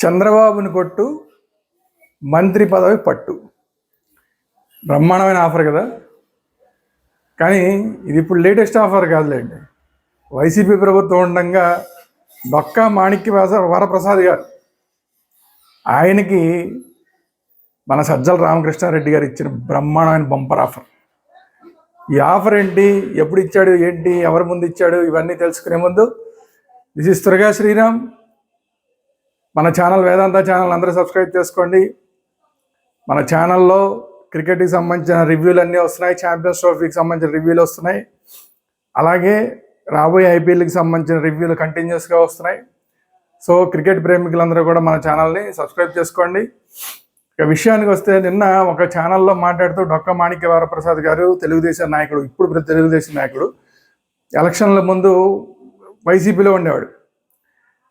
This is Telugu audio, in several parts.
చంద్రబాబుని కొట్టు, మంత్రి పదవి పట్టు. బ్రహ్మాండమైన ఆఫర్ కదా. కానీ ఇది ఇప్పుడు లేటెస్ట్ ఆఫర్ కాదులేండి. వైసీపీ ప్రభుత్వం ఉండగా డొక్కా మాణిక్య వరప్రసాద్ గారు, ఆయనకి మన సజ్జల రామకృష్ణారెడ్డి గారు ఇచ్చిన బ్రహ్మాండమైన బంపర్ ఆఫర్. ఈ ఆఫర్ ఏంటి, ఎప్పుడు ఇచ్చాడు, ఏంటి, ఎవరి ముందు ఇచ్చాడు, ఇవన్నీ తెలుసుకునే ముందు దిస్ ఇస్ త్వరగా శ్రీరామ్. మన ఛానల్ వేదాంత ఛానల్ అందరూ సబ్స్క్రైబ్ చేసుకోండి. మన ఛానల్లో క్రికెట్కి సంబంధించిన రివ్యూలు అన్నీ వస్తున్నాయి, ఛాంపియన్స్ ట్రోఫీకి సంబంధించిన రివ్యూలు వస్తున్నాయి, అలాగే రాబోయే ఐపీఎల్కి సంబంధించిన రివ్యూలు కంటిన్యూస్గా వస్తున్నాయి. సో క్రికెట్ ప్రేమికులందరూ కూడా మన ఛానల్ని సబ్స్క్రైబ్ చేసుకోండి. ఇక విషయానికి వస్తే, నిన్న ఒక ఛానల్లో మాట్లాడుతూ డొక్కా మాణిక్య వరప్రసాద్ గారు, తెలుగుదేశం నాయకుడు, ఇప్పుడు తెలుగుదేశం నాయకుడు, ఎలక్షన్ల ముందు వైసీపీలో ఉండేవాడు.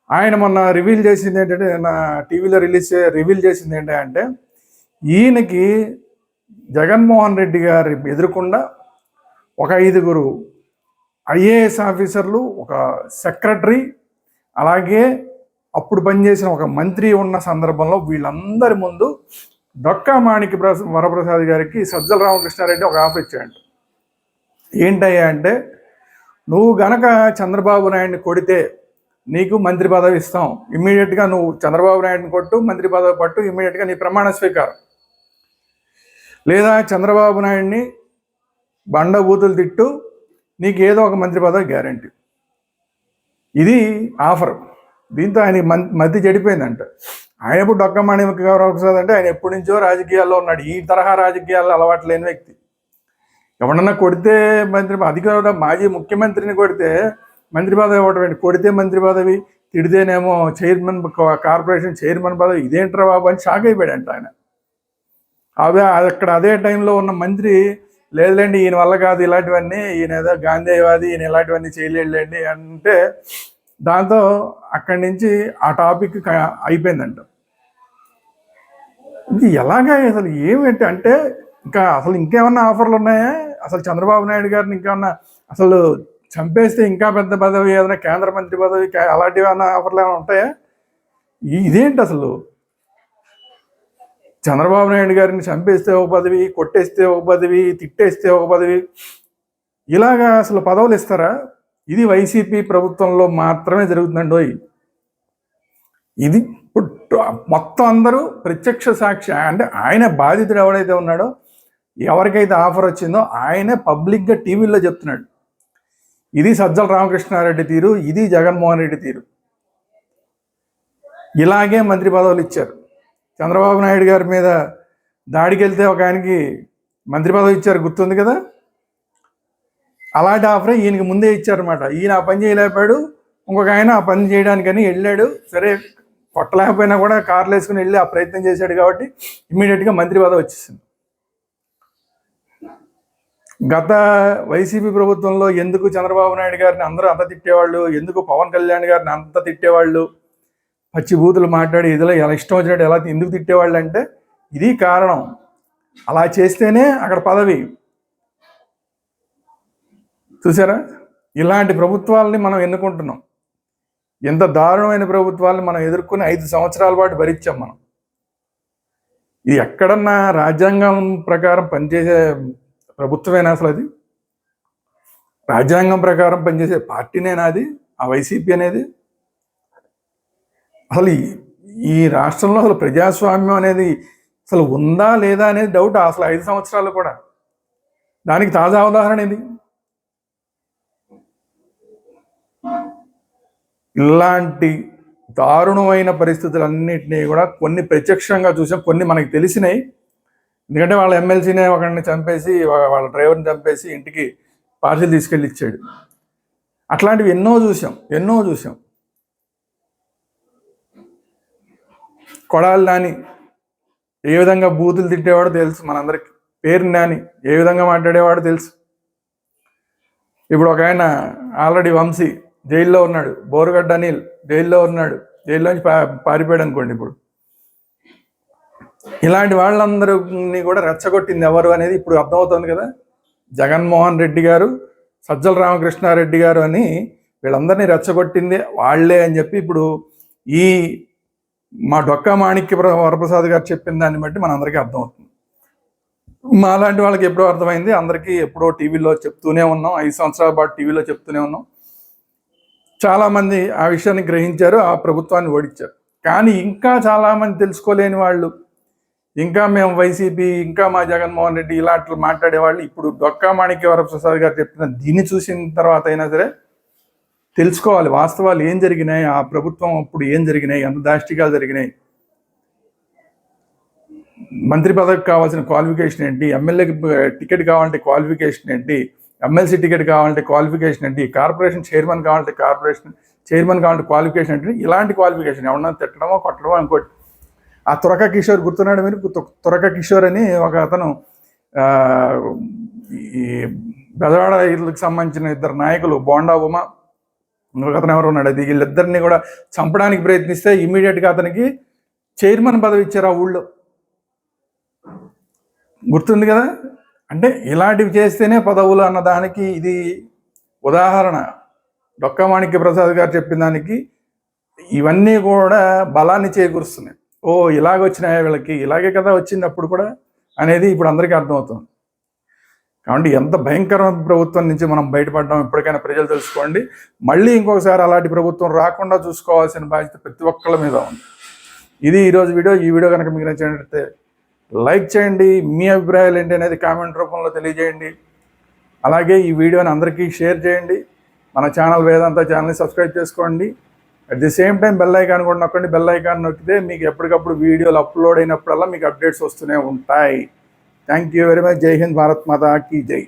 ఆయన మొన్న రివీల్ చేసింది ఏంటంటే, నిన్న టీవీలో రివీల్ చేసింది ఏంటంటే, ఈయనకి జగన్మోహన్ రెడ్డి గారి ఎదురుకుండా ఒక 5 ఐఏఎస్ ఆఫీసర్లు, ఒక సెక్రటరీ, అలాగే అప్పుడు పనిచేసిన ఒక మంత్రి ఉన్న సందర్భంలో వీళ్ళందరి ముందు డొక్కా మాణిక్య వరప్రసాద్ గారికి సజ్జల రామకృష్ణారెడ్డి ఒక ఆఫర్ ఇచ్చాడు. ఏంటయ్యా అంటే, నువ్వు గనక చంద్రబాబు నాయుడిని కొడితే నీకు మంత్రి పదవి ఇస్తాం, ఇమ్మీడియట్గా నువ్వు చంద్రబాబు నాయుడిని కొట్టు, మంత్రి పదవి పట్టు, ఇమ్మీడియట్గా నీ ప్రమాణ స్వీకారం. లేదా చంద్రబాబు నాయుడిని బండబూతులు తిట్టు, నీకు ఏదో ఒక మంత్రి పదవి గ్యారంటీ. ఇది ఆఫర్. దీంతో ఆయన మధ్య చెడిపోయిందంట. ఆయన ఎప్పుడు డొక్కా మాణిక్య వరప్రసాద్ అంటే ఆయన ఎప్పటి నుంచో రాజకీయాల్లో ఉన్నాడు. ఈ తరహా రాజకీయాల్లో అలవాటు లేని వ్యక్తి. ఎవడన్నా కొడితే మంత్రి, అధికార మాజీ ముఖ్యమంత్రిని కొడితే మంత్రి పదవి ఇవ్వడం, కొడితే మంత్రి పదవి, తిడితేనేమో చైర్మన్, కార్పొరేషన్ చైర్మన్ పదవి, ఇదేంట్రా బాబు అని షాక్ అయిపోయాడంట ఆయన. అదే టైంలో ఉన్న మంత్రి, లేదులేండి ఈయన వల్ల కాదు ఇలాంటివన్నీ, ఈయన ఏదో గాంధీవాది, ఈయన ఇలాంటివన్నీ చేయలేండి అంటే, దాంతో అక్కడి నుంచి ఆ టాపిక్ అయిపోయిందంట. ఇది ఎలాగా అసలు ఏమిటి అంటే, అసలు ఇంకేమన్నా ఆఫర్లు ఉన్నాయా? అసలు చంద్రబాబు నాయుడు గారిని ఇంకేమన్నా అసలు చంపేస్తే ఇంకా పెద్ద పదవి, ఏదైనా కేంద్ర మంత్రి పదవి, అలాంటివి ఏమన్నా ఆఫర్లు ఏమైనా ఉంటాయా? ఇదేంటి అసలు? చంద్రబాబు నాయుడు గారిని చంపేస్తే ఒక పదవి, కొట్టేస్తే ఒక పదవి, తిట్టేస్తే ఒక పదవి, ఇలాగా అసలు పదవులు ఇస్తారా? ఇది వైసీపీ ప్రభుత్వంలో మాత్రమే జరుగుతుందండి. ఇది మొత్తం అందరూ ప్రత్యక్ష సాక్షి. అంటే ఆయన బాధితుడు ఎవడైతే ఉన్నాడో, ఎవరికైతే ఆఫర్ వచ్చిందో ఆయనే పబ్లిక్గా టీవీలో చెప్తున్నాడు. ఇది సజ్జల రామకృష్ణారెడ్డి తీరు, ఇది జగన్మోహన్ రెడ్డి తీరు. ఇలాగే మంత్రి పదవులు ఇచ్చారు. చంద్రబాబు నాయుడు గారి మీద దాడికి వెళ్తే ఒక ఆయనకి మంత్రి పదవి ఇచ్చారు, గుర్తుంది కదా. అలాంటి ఆఫరే ఈయనకి ముందే ఇచ్చారనమాట. ఈయన ఆ పని చేయలేకపోయాడు, ఇంకొక ఆయన ఆ పని చేయడానికని వెళ్ళాడు. సరే, కొట్టలేకపోయినా కూడా కార్లు వేసుకుని వెళ్ళి ఆ ప్రయత్నం చేశాడు కాబట్టి ఇమ్మీడియట్గా మంత్రి పదవి వచ్చేసింది. గత వైసీపీ ప్రభుత్వంలో ఎందుకు చంద్రబాబు నాయుడు గారిని అందరూ అంత తిట్టేవాళ్ళు, ఎందుకు పవన్ కళ్యాణ్ గారిని అంత తిట్టేవాళ్ళు, పచ్చి బూతులు మాట్లాడి ఇదిలో ఎలా ఇష్టం వచ్చినట్టు ఎలా ఎందుకు తిట్టేవాళ్ళు అంటే, ఇది కారణం. అలా చేస్తేనే అక్కడ పదవి. చూసారా, ఇలాంటి ప్రభుత్వాలని మనం ఎన్నుకుంటున్నాం. ఎంత దారుణమైన ప్రభుత్వాలను మనం ఎదుర్కొని 5 సంవత్సరాల పాటు భరించాం మనం. ఇది ఎక్కడన్నా రాజ్యాంగం ప్రకారం పనిచేసే ప్రభుత్వమేనా అసలు? అది రాజ్యాంగం ప్రకారం పనిచేసే పార్టీనేనా అది, ఆ వైసీపీ అనేది? అసలు ఈ రాష్ట్రంలో అసలు ప్రజాస్వామ్యం అనేది అసలు ఉందా లేదా అనేది డౌట్. అసలు 5 సంవత్సరాలు కూడా. దానికి తాజా ఉదాహరణ ఇది. ఇలాంటి దారుణమైన పరిస్థితులన్నింటినీ కూడా కొన్ని ప్రత్యక్షంగా చూసాం, కొన్ని మనకి తెలిసినాయి. ఎందుకంటే వాళ్ళ ఎమ్మెల్సీనే ఒకరిని చంపేసి, వాళ్ళ డ్రైవర్ని చంపేసి ఇంటికి పార్సిల్ తీసుకెళ్ళి ఇచ్చాడు. అట్లాంటివి ఎన్నో చూసాం. కొడాలి నాని ఏ విధంగా బూతులు తిట్టేవాడో తెలుసు మనందరికి. పేరు నాని ఏ విధంగా మాట్లాడేవాడో తెలుసు. ఇప్పుడు ఒక ఆయన ఆల్రెడీ వంశీ జైల్లో ఉన్నాడు, బోరుగడ్డ అనిల్ జైల్లో ఉన్నాడు, జైల్లోంచి పారిపోయాడు అనుకోండి. ఇప్పుడు ఇలాంటి వాళ్ళందరినీ కూడా రెచ్చగొట్టింది ఎవరు అనేది ఇప్పుడు అర్థమవుతుంది కదా. జగన్మోహన్ రెడ్డి గారు, సజ్జల రామకృష్ణారెడ్డి గారు అని వీళ్ళందరినీ రెచ్చగొట్టింది వాళ్లే అని చెప్పి ఇప్పుడు ఈ మా డొక్కా మాణిక్య వరప్రసాద్ గారు చెప్పిన దాన్ని బట్టి మనందరికీ అర్థమవుతుంది. మాలాంటి వాళ్ళకి ఎప్పుడో అర్థమైంది, అందరికీ ఎప్పుడో టీవీలో చెప్తూనే ఉన్నాం, 5 సంవత్సరాల పాటు టీవీలో చెప్తూనే ఉన్నాం. చాలామంది ఆ విషయాన్ని గ్రహించారు, ఆ ప్రభుత్వాన్ని ఓడించారు. కానీ ఇంకా చాలామంది తెలుసుకోలేని వాళ్ళు, ఇంకా మేము వైసీపీ, ఇంకా మా జగన్మోహన్ రెడ్డి ఇలాంటి మాట్లాడేవాళ్ళు ఇప్పుడు డొక్కా మాణిక్య వరప్రసాద్ గారు చెప్పిన దీన్ని చూసిన తర్వాత అయినా సరే తెలుసుకోవాలి వాస్తవాలు ఏం జరిగినాయి, ఆ ప్రభుత్వం అప్పుడు ఏం జరిగినాయి, ఎంత దాష్టికాలు జరిగినాయి, మంత్రి పదవికి కావాల్సిన క్వాలిఫికేషన్ ఏంటి, ఎమ్మెల్యేకి టికెట్ కావాలంటే క్వాలిఫికేషన్ ఏంటి, ఎమ్మెల్సీ టికెట్ కావాలంటే క్వాలిఫికేషన్ ఏంటి, కార్పొరేషన్ చైర్మన్ కావాలంటే చైర్మన్ కావాలంటే క్వాలిఫికేషన్ ఏంటి, ఇలాంటి క్వాలిఫికేషన్ ఎవరన్నా తిట్టడమో కొట్టడమో ఇంకోటి. ఆ తురక కిషోర్ గుర్తున్నాడు మీరు? తురక కిషోర్ అని ఒక అతను ఈ బెజవాడ ఇళ్ళకి సంబంధించిన 2 నాయకులు, బోండా ఉమ, ఇంకొక అతను ఎవరు ఉన్నాడు, అది వీళ్ళిద్దరిని కూడా చంపడానికి ప్రయత్నిస్తే ఇమీడియట్గా అతనికి చైర్మన్ పదవి ఇచ్చారు ఆ ఊళ్ళో. గుర్తుంది కదా? అంటే ఇలాంటివి చేస్తేనే పదవులు అన్నదానికి ఇది ఉదాహరణ. డొక్కా మాణిక్య ప్రసాద్ గారు చెప్పిన దానికి ఇవన్నీ కూడా బలాన్ని చేకూరుస్తున్నాయి. ఓ ఇలాగొచ్చినాయా వీళ్ళకి, ఇలాగే కదా వచ్చింది అప్పుడు కూడా అనేది ఇప్పుడు అందరికీ అర్థమవుతుంది. కాబట్టి ఎంత భయంకరమైన ప్రభుత్వం నుంచి మనం బయటపడ్డాం ఇప్పటికైనా ప్రజలు తెలుసుకోండి. మళ్ళీ ఇంకొకసారి అలాంటి ప్రభుత్వం రాకుండా చూసుకోవాల్సిన బాధ్యత ప్రతి ఒక్కళ్ళ మీద ఉంది. ఇది ఈరోజు వీడియో. ఈ వీడియో కనుక మీకు నచ్చినట్లయితే లైక్ చేయండి, మీ అభిప్రాయాలు ఏంటి అనేది కామెంట్ రూపంలో తెలియజేయండి. అలాగే ఈ వీడియోని అందరికీ షేర్ చేయండి. మన ఛానల్ వేదాంత ఛానల్ని సబ్స్క్రైబ్ చేసుకోండి. At the same time bell icon కూడా నొక్కండి. బెల్ ఐకాన్ నొక్కితే మీకు ఎప్పటికప్పుడు వీడియోలు అప్లోడ్ అయినప్పుడల్లా మీకు అప్డేట్స్ వస్తూనే ఉంటాయి. Thank you very much. జై హింద్, భారత్ మాతా కీ జై.